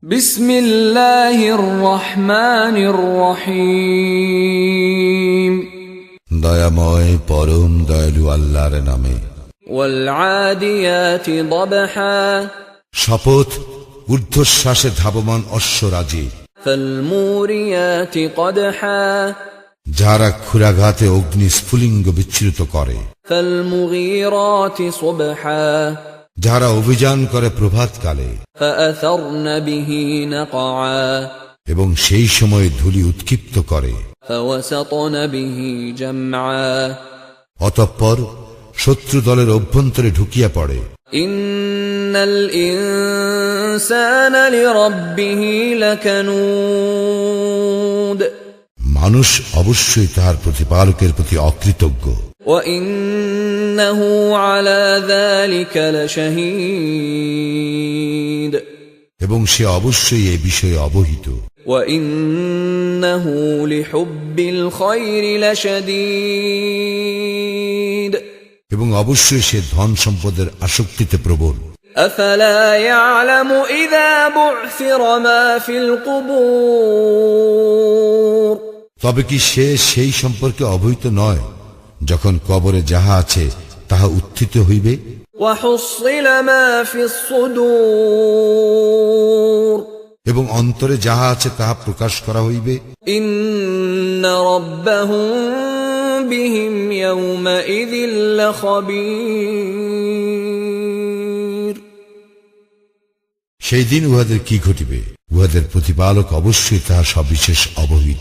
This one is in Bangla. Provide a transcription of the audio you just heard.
বিসমিল্লাহির রহমানির রহিম। দয়াময় পরম দয়ালু আল্লাহর নামে। ওয়াল আদিয়াতি দবহা, শপথ ঊর্ধ্বশ্বাসে ধাবমান অশ্বরাজি। ফাল মুরিয়াতি কদহা, যারা ক্ষুরাঘাতে অগ্নি স্ফুলিঙ্গ বিচ্ছুরিত করে। ফাল মুগীরাতি সুবহা, যারা অভিযান করে প্রভাতকালে। ফাআসারনা বিহি নাকআ, এবং সেই সময় ধূলি উৎক্ষিপ্ত করে। ফাওয়াসাতনা বিহি জামআ, অতঃপর শত্রু দলের অভ্যন্তরে ঢুকিয়া পড়ে। ইন্নাল ইনসানা লিরাব্বিহি লাকানুদ, মানুষ অবশ্যই তাহার প্রতিপালকের প্রতি অকৃতজ্ঞ। ওয়া ইন্নাহু আলা যালিকা লাশাহীদ, এবং সে অবশ্যই এই বিষয়ে অবহিত। ওয়া ইন্নাহু লিহুব্বিল খায়রি লাশাদীদ, এবং অবশ্যই সে ধন সম্পদের আসক্তিতে প্রবল। আফালা ইয়ালামু ইযা বু'থিরা মা ফিল কুবুর, তবে কি সে সেই সম্পর্কে অবহিত নয় যখন কবরে যাহা আছে তাহা উত্থিত হইবে। ওয়া হুসিলা মা ফিস সুদূর, এবং অন্তরে যাহা আছে তাহা প্রকাশ করা হইবে। ইন্না রাব্বাহুম বিহিম ইয়াওমাইযিল লাখাবীর, সেই দিন উহাদের কি ঘটিবে, উহাদের প্রতিপালক অবশ্যই তাহা সবিশেষ অবহিত।